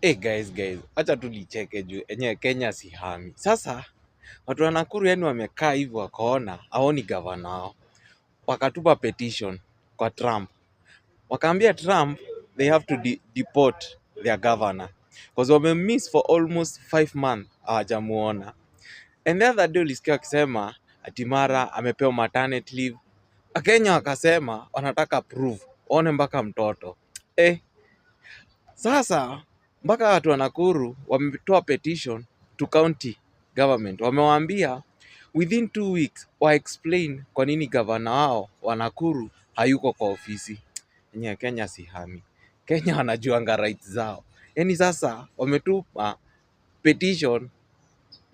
Guys, acha tu nicheke juu enyewe Kenya si hami. Sasa watu wa Nakuru yani wamekaa hivyo wakaona haoni gavana wao, wakatupa petition kwa Trump, wakaambia Trump they have to deport their governor because wamemiss for almost 5 months hawajamuona. And the other day ulisikia wakisema ati mara amepewa maternity leave. Wakenya wakasema wanataka proof, waone mpaka mtoto. Sasa mpaka watu wa Nakuru wametoa petition to county government. Wamewaambia within 2 weeks wa explain kwa nini gavana wao wa Nakuru hayuko kwa ofisi. Yenye Kenya si hami. Kenya wanajuanga rights zao. Yaani sasa wametupa petition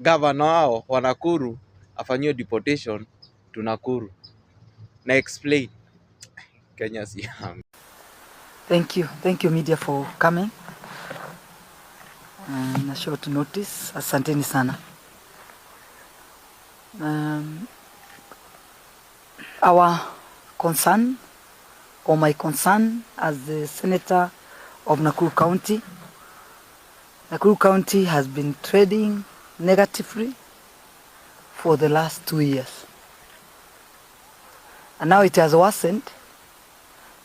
gavana wao wa Nakuru afanyiwe deportation to Nakuru. Na explain. Kenya si hami. Thank you media for coming. Na short notice, asanteni sana. Our concern, or my concern as the senator of Nakuru County has been trading negatively for the last 2 years. And now it has worsened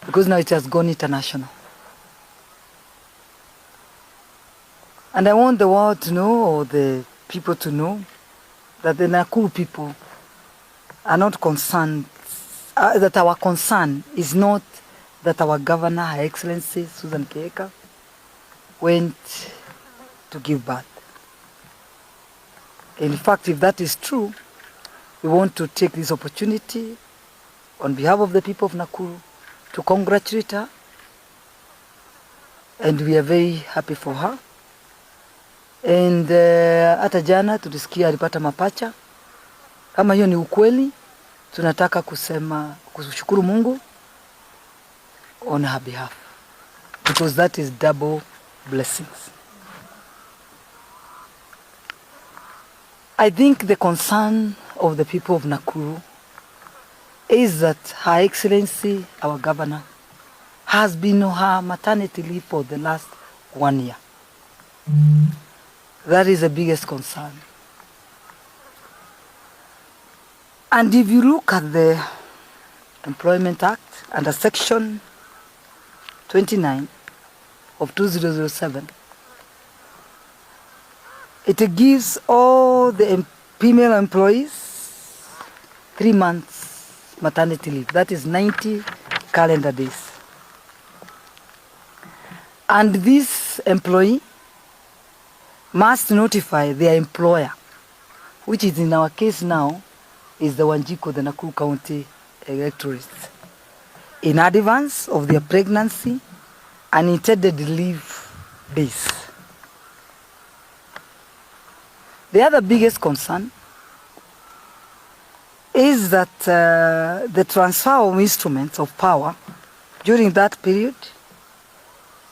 because now it has gone international. And I want the world to know, or the people to know, that the Nakuru people are not concerned, that our concern is not that our governor, Her Excellency Susan Kihika, went to give birth. In fact, if that is true, we want to take this opportunity on behalf of the people of Nakuru to congratulate her, and we are very happy for her. And hata jana tulisikia alipata mapacha. Kama hiyo ni ukweli, tunataka kushukuru Mungu on her behalf, because that is double blessings. I think the concern of the people of Nakuru is that Her Excellency, our governor, has been on her maternity leave for the last 1 year. That is the biggest concern. And if you look at the Employment Act under Section 29 of 2007, it gives all the female employees 3 months maternity leave. That is 90 calendar days. And this employee must notify their employer, which is in our case now is the Wanjiko, the Nakuru County electorate, in advance of their pregnancy and intended leave days. The other biggest concern is that the transfer of instruments of power during that period,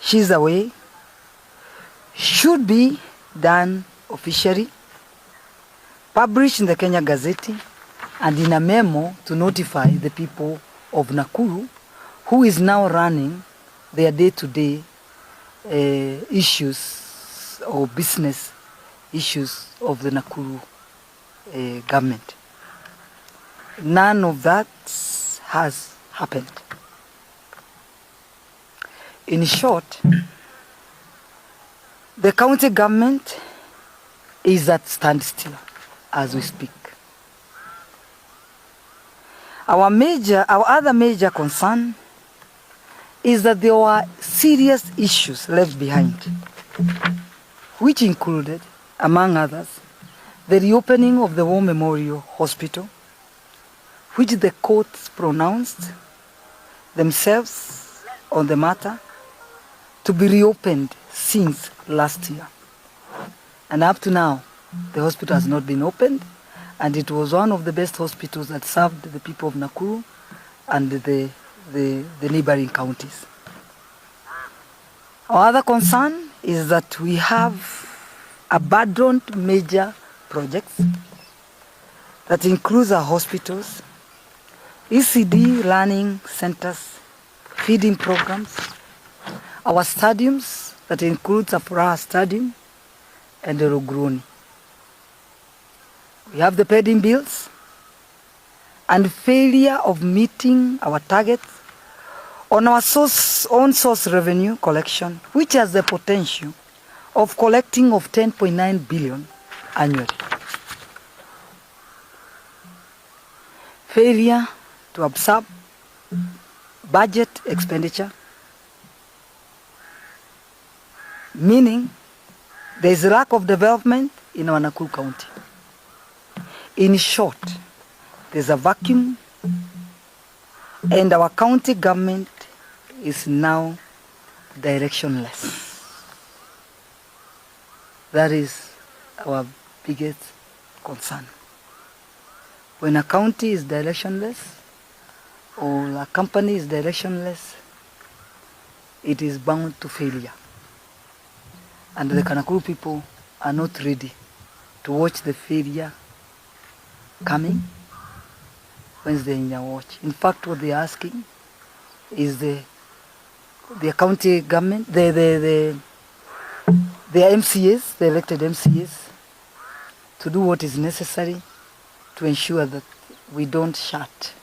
she's away, should be done officially, published in the Kenya Gazette, and in a memo to notify the people of Nakuru, who is now running their day-to-day issues or business issues of the Nakuru government. None of that has happened. In short, the county government is at standstill as we speak. Our other major concern is that there were serious issues left behind, which included, among others, the reopening of the War Memorial Hospital, which the courts pronounced themselves on the matter to be reopened since last year. And up to now, the hospital has not been opened, and it was one of the best hospitals that served the people of Nakuru and the neighboring counties. Our other concern is that we have abandoned major projects that includes our hospitals, ECD learning centers, feeding programs, our stadiums, that includes Afuraha Stadium and Rogroni. We have the pending bills and failure of meeting our targets on our own source revenue collection, which has the potential of collecting of 10.9 billion annually. Failure to absorb budget expenditure, meaning there is a lack of development in our Nakuru County. In short, there's a vacuum and our county government is now directionless. That is our biggest concern. When a county is directionless or a company is directionless, it is bound to failure. And the Nakuru people are not ready to watch the failure coming when they're in their watch. In fact, what they're asking is the county government, the MCAs, the elected MCAs, to do what is necessary to ensure that we don't shut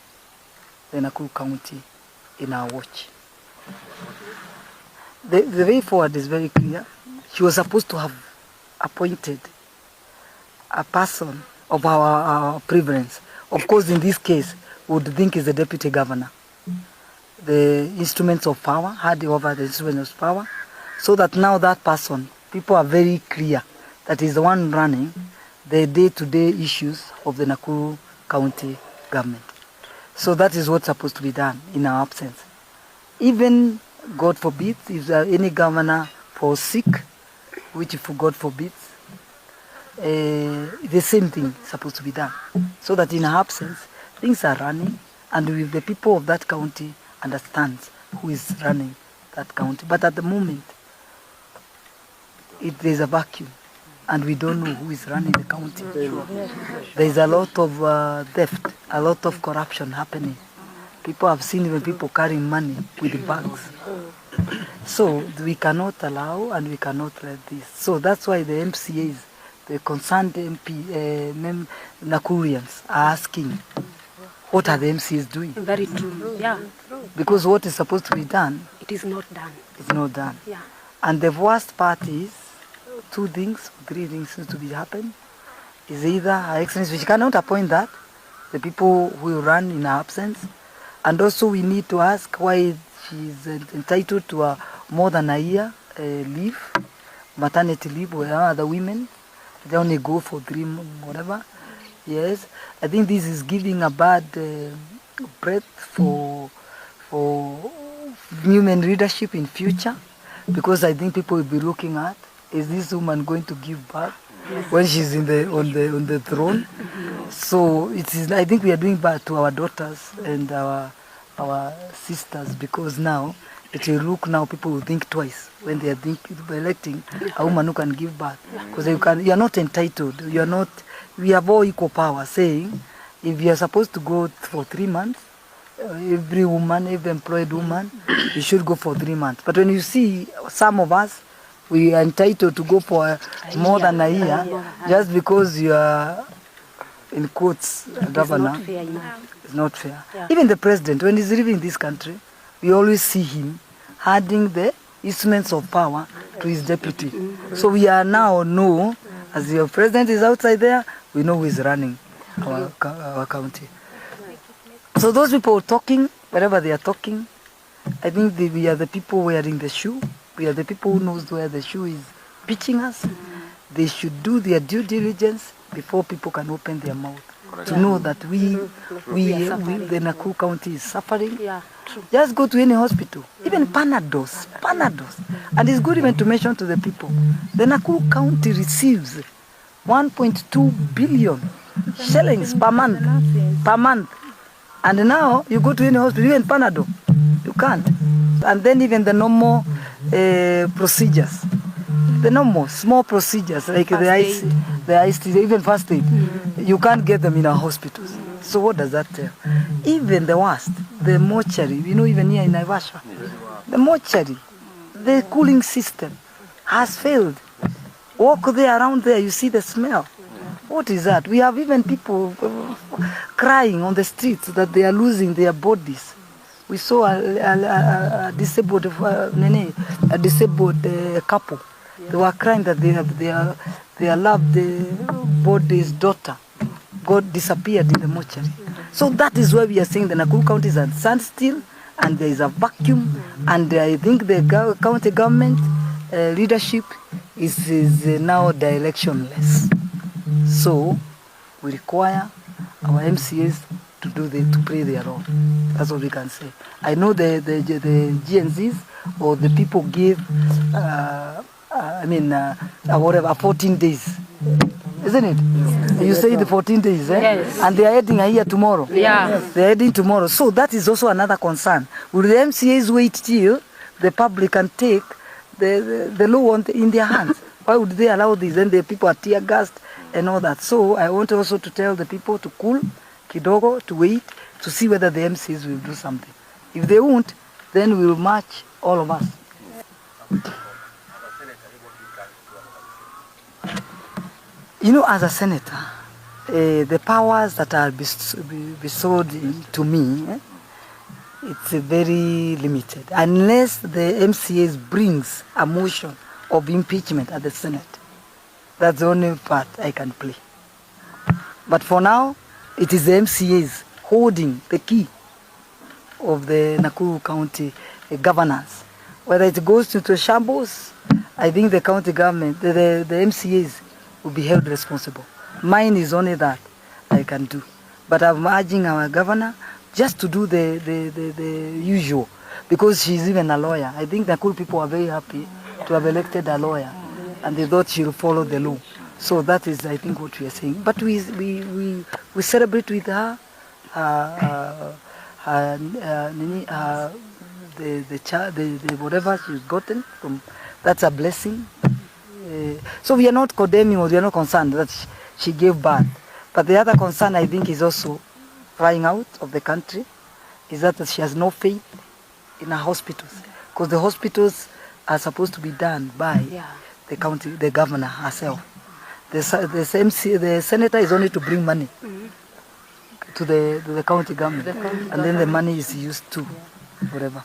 the Nakuru County in our watch. The way forward is very clear. She was supposed to have appointed a person of our preference. Of course, in this case, we would think is the deputy governor. The instruments of power, had over the instruments of power, so that now that person, people are very clear that is the one running the day-to-day issues of the Nakuru County government. So that is what's supposed to be done in our absence. Even, God forbid, if there are any governor falls sick, which if God forbids, the same thing is supposed to be done. So that in our absence, things are running, and with the people of that county understands who is running that county. But at the moment, there's a vacuum, and we don't know who is running the county. There's a lot of theft, a lot of corruption happening. People have seen even people carrying money with bags. So we cannot allow and we cannot let this. So that's why the MCAs, the concerned Nakurians are asking, what are the MCAs doing? Very true, yeah. Because what is supposed to be done, it is not done. It's not done. Yeah. And the worst part is, 2 things, 3 things need to be happen. Is either Her Excellency, which cannot appoint that, the people who will run in her absence, and also we need to ask why she is entitled to more than a year leave, maternity leave, where other women, they only go for 3 months, whatever. Yes, I think this is giving a bad breath for women leadership in future, because I think people will be looking at, is this woman going to give birth when she's on the throne? So it is. I think we are doing bad to our daughters and our sisters, because now it will look, now people will think twice when they are electing a woman who can give birth, because you are not entitled. You are not. We have all equal power, saying if you are supposed to go for 3 months, every woman, every employed woman, you should go for 3 months. But when you see some of us, we are entitled to go for more than a year, just because you are, in quotes, a governor. It's not fair. Yeah. Even the president, when he's leaving this country, we always see him handing the instruments of power to his deputy. So we are now know, as your president is outside there, we know who is running our county. So those people talking, wherever they are talking, I think we are the people wearing the shoe. We are the people who knows where the shoe is pitching us. They should do their due diligence before people can open their mouth. Correct. To know that we the Nakuru County is suffering. Yeah, true. Just go to any hospital, even Panados. And it's good even to mention to the people, the Nakuru County receives 1.2 billion shillings per month. And now you go to any hospital, even Panado, you can't. And then even the normal procedures, the normal small procedures like the IC, even first aid, you can't get them in our hospitals. So what does that tell? Even the worst, the mortuary, even here in Naivasha, the mortuary, the cooling system, has failed. Walk there, around there, you see the smell. What is that? We have even people crying on the streets that they are losing their bodies. We saw a disabled couple. They were crying that their loved body's daughter got disappeared in the mortuary. So that is why we are saying the Nakuru County is at standstill, and there is a vacuum, and I think the county government leadership is now directionless. So we require our MCAs to play their role. That's what we can say. I know the GNZs or the people give whatever 14 days, isn't it? Yes. You say the 14 days, eh? Yes. And they are heading here tomorrow. Yeah. They are heading tomorrow. So that is also another concern. Will the MCAs wait till the public can take the law in their hands? Why would they allow this? Then the people are tear gassed and all that. So I want also to tell the people to cool kidogo, to wait, to see whether the MCs will do something. If they won't, then we will march, all of us. You know, as a senator, the powers that are bestowed to me, it's very limited. Unless the MCAs brings a motion of impeachment at the Senate, that's the only part I can play. But for now, it is the MCAs holding the key of the Nakuru County governance. Whether it goes into shambles, I think the county government, the MCAs will be held responsible. Mine is only that I can do. But I'm urging our governor just to do the usual, because she's even a lawyer. I think the Nakuru people are very happy to have elected a lawyer, and they thought she'll follow the law. So that is, I think, what we are saying. But we celebrate with her the whatever she's gotten from. That's a blessing. So we are not condemning, or we are not concerned that she gave birth. But the other concern, I think, is also flying out of the country, is that she has no faith in her hospitals, because the hospitals are supposed to be done by the governor herself. The senator is only to bring money to the county government, and then the money is used to whatever.